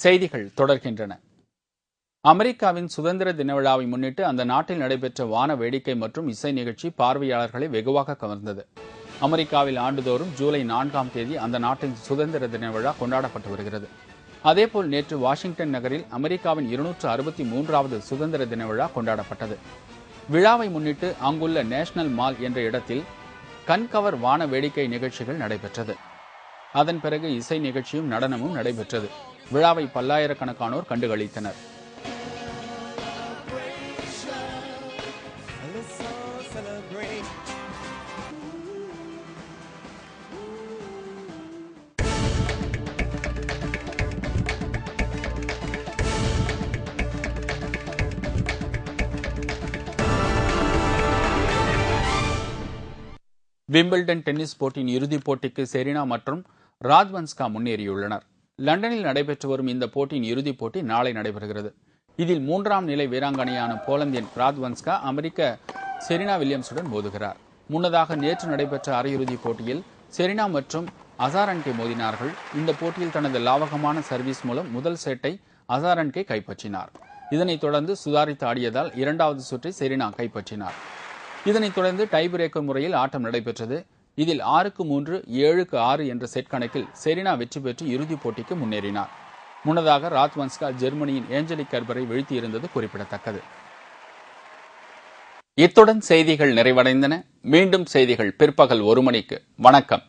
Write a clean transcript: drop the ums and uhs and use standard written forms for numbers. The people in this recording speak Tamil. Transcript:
செய்திகள் தொடர்கின்றன. அமெரிக்காவின் சுதந்திர தின விழாவை முன்னிட்டு அந்த நாட்டில் நடைபெற்ற வான வேடிக்கை மற்றும் இசை நிகழ்ச்சி பார்வையாளர்களை வெகுவாக கவர்ந்தது. அமெரிக்காவில் ஆண்டுதோறும் ஜூலை 4ஆம் தேதி அந்த நாட்டின் சுதந்திர தின விழா கொண்டாடப்பட்டு வருகிறது. அதேபோல் நேற்று வாஷிங்டன் நகரில் அமெரிக்காவின் 263வது சுதந்திர தின விழா கொண்டாடப்பட்டது. விழாவை முன்னிட்டு அங்குள்ள நேஷனல் மால் என்ற இடத்தில் கண்கவர் வான வேடிக்கை நிகழ்ச்சிகள் நடைபெற்றது. அதன் பிறகு இசை நிகழ்ச்சியும் நடனமும் நடைபெற்றது. விழாவை பல்லாயிரக்கணக்கானோர் கண்டுகளித்தனர். விம்பிள்டன் டென்னிஸ் போட்டியின் இறுதிப் போட்டிக்கு செரீனா மற்றும் ராத்வன்ஸ்கா முன்னேறியுள்ளனர். லண்டனில் நடைபெற்று வரும் இந்த போட்டியின் இறுதிப் போட்டி நாளை நடைபெறுகிறது. இதில் 3ஆம் நிலை வீராங்கனையான போலந்தின் ராத்வன்ஸ்கா அமெரிக்க செரீனா வில்லியம்ஸுடன் மோதுகிறார். முன்னதாக நேற்று நடைபெற்ற அரையிறுதிப் போட்டியில் செரீனா மற்றும் அசாரன்கே மோதினார்கள். இந்த போட்டியில் தனது லாவகமான சர்வீஸ் மூலம் முதல் செட்டை அசாரன்கே கைப்பற்றினார். இதனைத் தொடர்ந்து சுதாரித்து ஆடியதால் 2வது சுற்றை செரீனா கைப்பற்றினார். இதனைத் தொடர்ந்து டை பிரேக்கர் முறையில் ஆட்டம் நடைபெற்றது. இதில் 6-3, 7-6 என்ற செட் கணக்கில் செரீனா வெற்றி பெற்று இறுதிப் போட்டிக்கு முன்னேறினார். முன்னதாக ராத்வன்ஸ்கா ஜெர்மனியின் ஏஞ்சலிக் கர்பரை வீழ்த்தியிருந்தது குறிப்பிடத்தக்கது. இத்துடன் செய்திகள் நிறைவடைந்தன. மீண்டும் செய்திகள் பிற்பகல் 1 மணிக்கு. வணக்கம்.